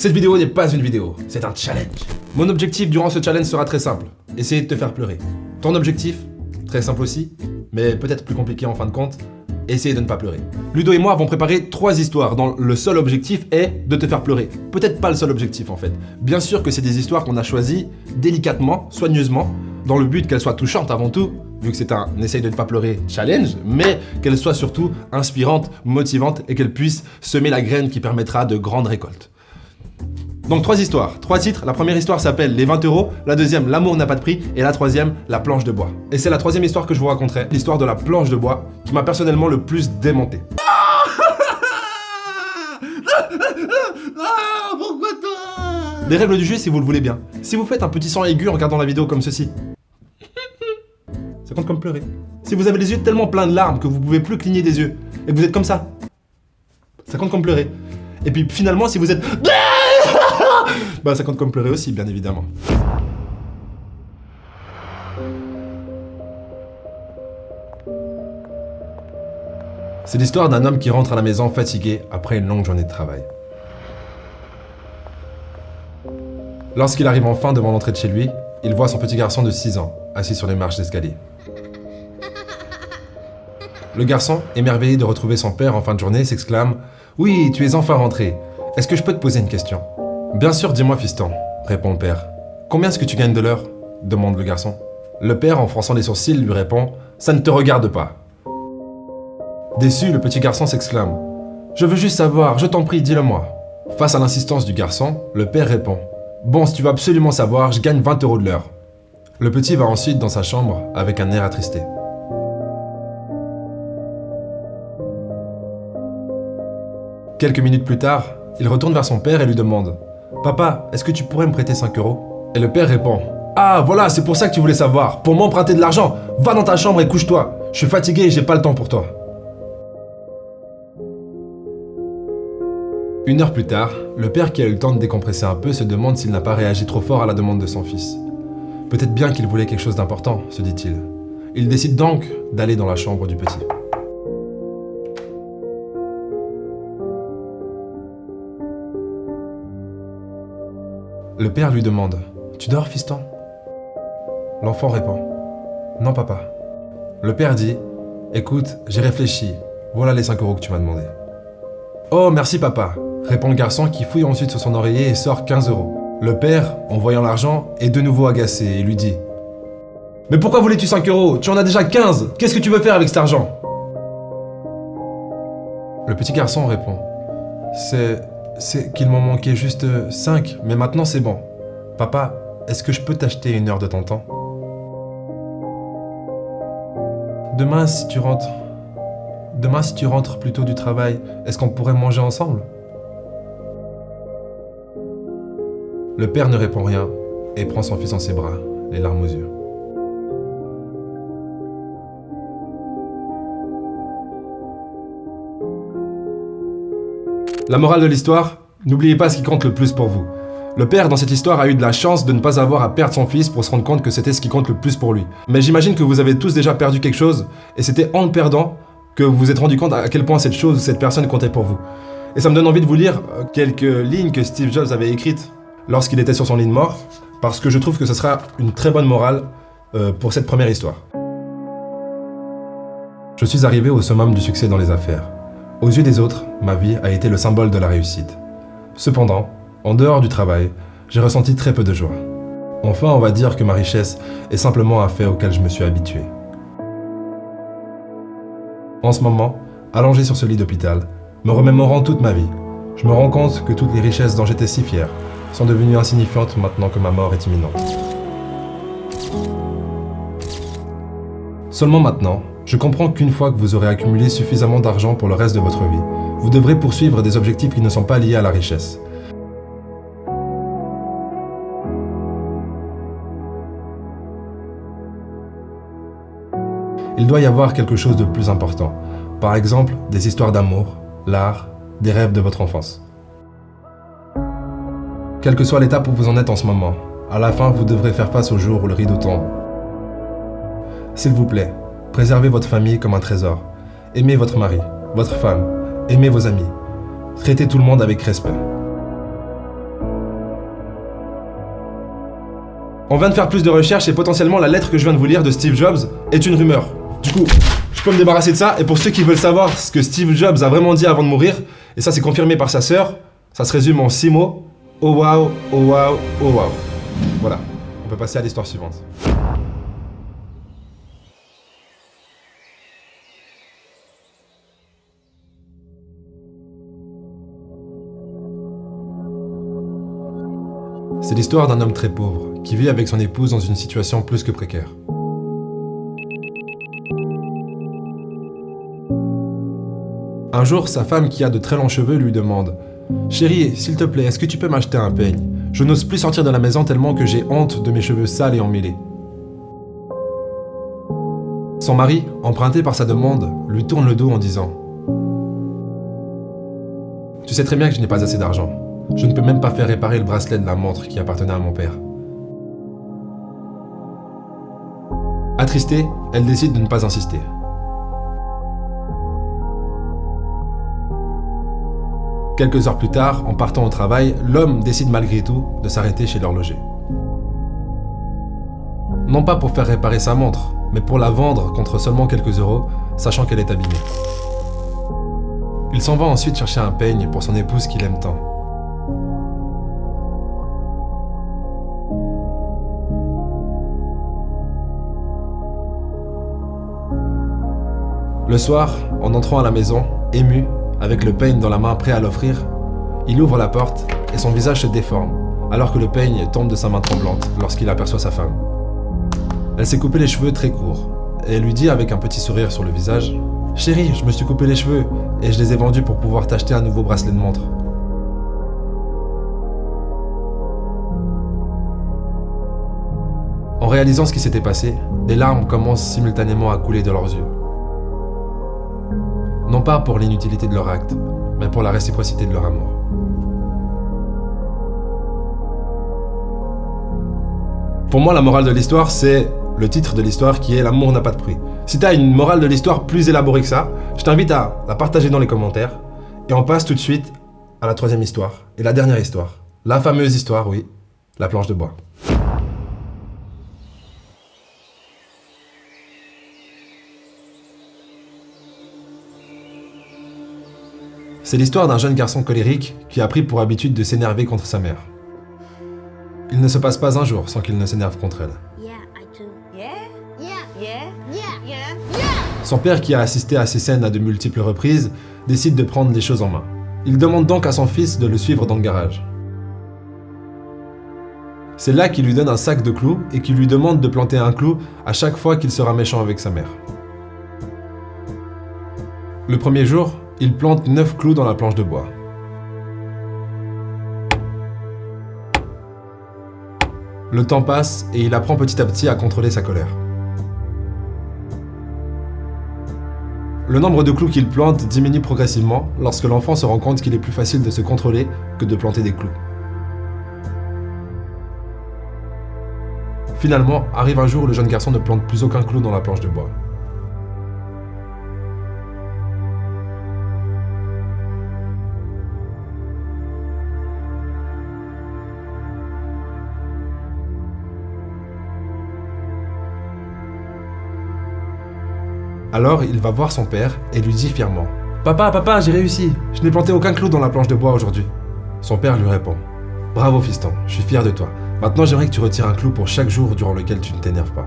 Cette vidéo n'est pas une vidéo, c'est un challenge. Mon objectif durant ce challenge sera très simple, essayer de te faire pleurer. Ton objectif, très simple aussi, mais peut-être plus compliqué en fin de compte, essayer de ne pas pleurer. Ludo et moi avons préparé 3 histoires dont le seul objectif est de te faire pleurer. Peut-être pas le seul objectif en fait. Bien sûr que c'est des histoires qu'on a choisies délicatement, soigneusement, dans le but qu'elles soient touchantes avant tout, vu que c'est un essaye de ne pas pleurer challenge, mais qu'elles soient surtout inspirantes, motivantes et qu'elles puissent semer la graine qui permettra de grandes récoltes. Donc 3 histoires, 3 titres. La première histoire s'appelle Les 20 €, la deuxième L'amour n'a pas de prix et la troisième La planche de bois. Et c'est la troisième histoire que je vous raconterai, l'histoire de la planche de bois, qui m'a personnellement le plus démonté. Pourquoi toi? Les règles du jeu si vous le voulez bien. Si vous faites un petit son aigu en regardant la vidéo comme ceci, ça compte comme pleurer. Si vous avez les yeux tellement pleins de larmes que vous pouvez plus cligner des yeux et que vous êtes comme ça compte comme pleurer. Et puis finalement si vous êtes bah ça compte comme pleurer aussi bien évidemment. C'est l'histoire d'un homme qui rentre à la maison fatigué après une longue journée de travail. Lorsqu'il arrive enfin devant l'entrée de chez lui, il voit son petit garçon de 6 ans, assis sur les marches d'escalier. Le garçon, émerveillé de retrouver son père en fin de journée, s'exclame « Oui, tu es enfin rentré. Est-ce que je peux te poser une question ?»« Bien sûr, dis-moi fiston, » répond le père. « Combien est-ce que tu gagnes de l'heure ?» demande le garçon. Le père, en fronçant les sourcils, lui répond « Ça ne te regarde pas. » Déçu, le petit garçon s'exclame « Je veux juste savoir, je t'en prie, dis-le-moi. » Face à l'insistance du garçon, le père répond « Bon, si tu veux absolument savoir, je gagne 20 € de l'heure. » Le petit va ensuite dans sa chambre avec un air attristé. Quelques minutes plus tard, il retourne vers son père et lui demande « Papa, est-ce que tu pourrais me prêter 5 €? » Et le père répond « Ah, voilà, c'est pour ça que tu voulais savoir. Pour m'emprunter de l'argent, va dans ta chambre et couche-toi. Je suis fatigué et j'ai pas le temps pour toi. » Une heure plus tard, le père qui a eu le temps de décompresser un peu se demande s'il n'a pas réagi trop fort à la demande de son fils. Peut-être bien qu'il voulait quelque chose d'important, se dit-il. Il décide donc d'aller dans la chambre du petit. Le père lui demande « Tu dors, fiston ?» L'enfant répond « Non, papa. » Le père dit « Écoute, j'ai réfléchi. Voilà les 5 € que tu m'as demandé. »« Oh, merci, papa. » répond le garçon qui fouille ensuite sur son oreiller et sort 15 €. Le père, en voyant l'argent, est de nouveau agacé et lui dit « Mais pourquoi voulais-tu 5 €? Tu en as déjà 15. Qu'est-ce que tu veux faire avec cet argent ?» Le petit garçon répond « C'est qu'il m'en manquait juste 5, mais maintenant c'est bon. Papa, est-ce que je peux t'acheter une heure de ton temps? Demain, si tu rentres plus tôt du travail, est-ce qu'on pourrait manger ensemble? » Le père ne répond rien et prend son fils dans ses bras, les larmes aux yeux. La morale de l'histoire, n'oubliez pas ce qui compte le plus pour vous. Le père dans cette histoire a eu de la chance de ne pas avoir à perdre son fils pour se rendre compte que c'était ce qui compte le plus pour lui. Mais j'imagine que vous avez tous déjà perdu quelque chose et c'était en le perdant que vous vous êtes rendu compte à quel point cette chose ou cette personne comptait pour vous. Et ça me donne envie de vous lire quelques lignes que Steve Jobs avait écrites lorsqu'il était sur son lit de mort, parce que je trouve que ce sera une très bonne morale pour cette première histoire. Je suis arrivé au summum du succès dans les affaires. Aux yeux des autres, ma vie a été le symbole de la réussite. Cependant, en dehors du travail, j'ai ressenti très peu de joie. Enfin, on va dire que ma richesse est simplement un fait auquel je me suis habitué. En ce moment, allongé sur ce lit d'hôpital, me remémorant toute ma vie, je me rends compte que toutes les richesses dont j'étais si fier sont devenues insignifiantes maintenant que ma mort est imminente. Seulement maintenant, je comprends qu'une fois que vous aurez accumulé suffisamment d'argent pour le reste de votre vie, vous devrez poursuivre des objectifs qui ne sont pas liés à la richesse. Il doit y avoir quelque chose de plus important. Par exemple, des histoires d'amour, l'art, des rêves de votre enfance. Quelle que soit l'étape où vous en êtes en ce moment, à la fin, vous devrez faire face au jour où le rideau tombe. S'il vous plaît, préservez votre famille comme un trésor. Aimez votre mari, votre femme, aimez vos amis. Traitez tout le monde avec respect. On vient de faire plus de recherches et potentiellement la lettre que je viens de vous lire de Steve Jobs est une rumeur. Du coup, je peux me débarrasser de ça, et pour ceux qui veulent savoir ce que Steve Jobs a vraiment dit avant de mourir, et ça c'est confirmé par sa sœur, ça se résume en 6 mots. Oh waouh, oh waouh, oh waouh. Voilà, on peut passer à l'histoire suivante. C'est l'histoire d'un homme très pauvre, qui vit avec son épouse dans une situation plus que précaire. Un jour, sa femme qui a de très longs cheveux lui demande « Chérie, s'il te plaît, est-ce que tu peux m'acheter un peigne? Je n'ose plus sortir de la maison tellement que j'ai honte de mes cheveux sales et emmêlés. » Son mari, emprunté par sa demande, lui tourne le dos en disant « Tu sais très bien que je n'ai pas assez d'argent. Je ne peux même pas faire réparer le bracelet de la montre qui appartenait à mon père. » Attristée, elle décide de ne pas insister. Quelques heures plus tard, en partant au travail, l'homme décide malgré tout de s'arrêter chez l'horloger. Non pas pour faire réparer sa montre, mais pour la vendre contre seulement quelques euros, sachant qu'elle est abîmée. Il s'en va ensuite chercher un peigne pour son épouse qu'il aime tant. Le soir, en entrant à la maison, ému, avec le peigne dans la main prêt à l'offrir, il ouvre la porte et son visage se déforme, alors que le peigne tombe de sa main tremblante lorsqu'il aperçoit sa femme. Elle s'est coupé les cheveux très courts, et elle lui dit avec un petit sourire sur le visage « Chérie, je me suis coupé les cheveux, et je les ai vendus pour pouvoir t'acheter un nouveau bracelet de montre. » En réalisant ce qui s'était passé, des larmes commencent simultanément à couler de leurs yeux. Non pas pour l'inutilité de leur acte, mais pour la réciprocité de leur amour. Pour moi, la morale de l'histoire, c'est le titre de l'histoire qui est « L'amour n'a pas de prix ». Si tu as une morale de l'histoire plus élaborée que ça, je t'invite à la partager dans les commentaires. Et on passe tout de suite à la troisième histoire, et la dernière histoire. La fameuse histoire, oui, la planche de bois. C'est l'histoire d'un jeune garçon colérique qui a pris pour habitude de s'énerver contre sa mère. Il ne se passe pas un jour sans qu'il ne s'énerve contre elle. Son père, qui a assisté à ces scènes à de multiples reprises, décide de prendre les choses en main. Il demande donc à son fils de le suivre dans le garage. C'est là qu'il lui donne un sac de clous et qu'il lui demande de planter un clou à chaque fois qu'il sera méchant avec sa mère. Le premier jour, il plante 9 clous dans la planche de bois. Le temps passe et il apprend petit à petit à contrôler sa colère. Le nombre de clous qu'il plante diminue progressivement lorsque l'enfant se rend compte qu'il est plus facile de se contrôler que de planter des clous. Finalement, arrive un jour où le jeune garçon ne plante plus aucun clou dans la planche de bois. Alors, il va voir son père et lui dit fièrement « Papa, j'ai réussi, je n'ai planté aucun clou dans la planche de bois aujourd'hui. » Son père lui répond « Bravo fiston, je suis fier de toi. Maintenant j'aimerais que tu retires un clou pour chaque jour durant lequel tu ne t'énerves pas. »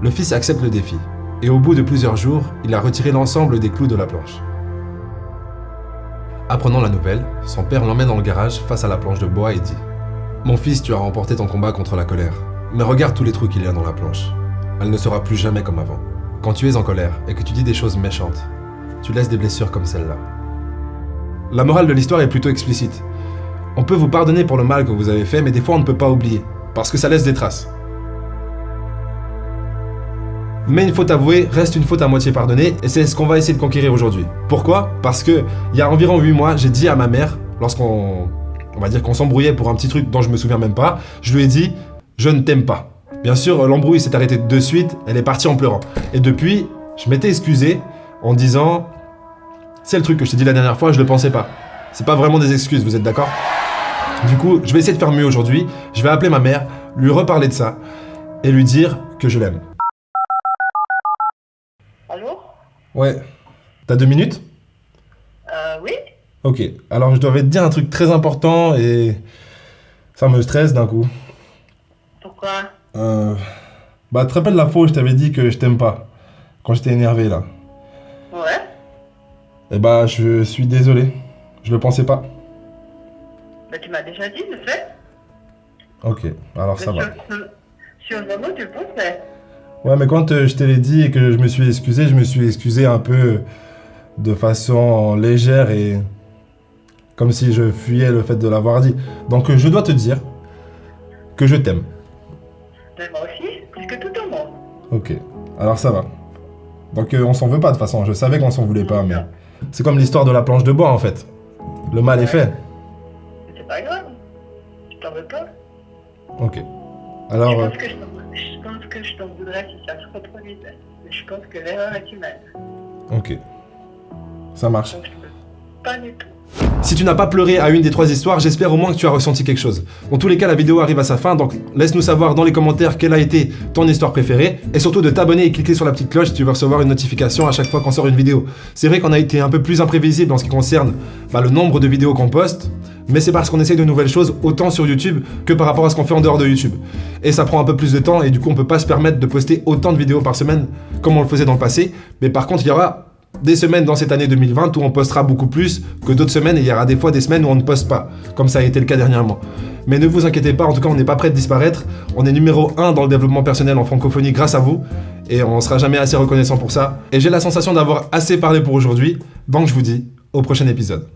Le fils accepte le défi, et au bout de plusieurs jours, il a retiré l'ensemble des clous de la planche. Apprenant la nouvelle, son père l'emmène dans le garage face à la planche de bois et dit « Mon fils, tu as remporté ton combat contre la colère. Mais regarde tous les trous qu'il y a dans la planche. Elle ne sera plus jamais comme avant. Quand tu es en colère et que tu dis des choses méchantes, tu laisses des blessures comme celle-là. » La morale de l'histoire est plutôt explicite. On peut vous pardonner pour le mal que vous avez fait, mais des fois on ne peut pas oublier, parce que ça laisse des traces. Mais une faute avouée reste une faute à moitié pardonnée, et c'est ce qu'on va essayer de conquérir aujourd'hui. Pourquoi? Parce que il y a environ 8 mois, j'ai dit à ma mère, lorsqu'on va dire qu'on s'embrouillait pour un petit truc dont je me souviens même pas, je lui ai dit « Je ne t'aime pas ». Bien sûr, l'embrouille s'est arrêtée de suite, elle est partie en pleurant. Et depuis, je m'étais excusé en disant « C'est le truc que je t'ai dit la dernière fois, je le pensais pas ». C'est pas vraiment des excuses, vous êtes d'accord? Du coup, je vais essayer de faire mieux aujourd'hui. Je vais appeler ma mère, lui reparler de ça et lui dire que je l'aime. Allô? Ouais. T'as 2 minutes? Oui? Ok. Alors, je devais te dire un truc très important et ça me stresse d'un coup. Pourquoi? Bah, tu te rappelles la fois où je t'avais dit que je t'aime pas? Quand j'étais énervé, là. Ouais? Eh bah, je suis désolé. Je le pensais pas. Bah, tu m'as déjà dit, le fait. Ok, alors ça Mais va. sur le moment, tu le pensais. Ouais, mais quand je te l'ai dit et que je me suis excusé un peu de façon légère et comme si je fuyais le fait de l'avoir dit. Donc je dois te dire que je t'aime. Mais moi aussi, plus que tout au monde. Ok, alors ça va. Donc on s'en veut pas de toute façon, je savais qu'on s'en voulait pas, mais c'est comme l'histoire de la planche de bois en fait. Le mal est fait. C'est pas grave. Je t'en veux pas. Ok. Je Alors, pense que je t'en voudrais si ça se reproduisait. Mais je pense que l'erreur est humaine. ok. Ça marche. Donc je peux pas du tout. Si tu n'as pas pleuré à une des 3 histoires, j'espère au moins que tu as ressenti quelque chose. Dans tous les cas, la vidéo arrive à sa fin, donc laisse-nous savoir dans les commentaires quelle a été ton histoire préférée, et surtout de t'abonner et cliquer sur la petite cloche si tu veux recevoir une notification à chaque fois qu'on sort une vidéo. C'est vrai qu'on a été un peu plus imprévisible en ce qui concerne le nombre de vidéos qu'on poste, mais c'est parce qu'on essaye de nouvelles choses autant sur YouTube que par rapport à ce qu'on fait en dehors de YouTube. Et ça prend un peu plus de temps, et du coup on peut pas se permettre de poster autant de vidéos par semaine comme on le faisait dans le passé, mais par contre il y aura des semaines dans cette année 2020 où on postera beaucoup plus que d'autres semaines, et il y aura des fois des semaines où on ne poste pas, comme ça a été le cas dernièrement. Mais ne vous inquiétez pas, en tout cas on n'est pas prêt de disparaître, on est numéro 1 dans le développement personnel en francophonie grâce à vous, et on sera jamais assez reconnaissant pour ça. Et j'ai la sensation d'avoir assez parlé pour aujourd'hui, donc je vous dis au prochain épisode.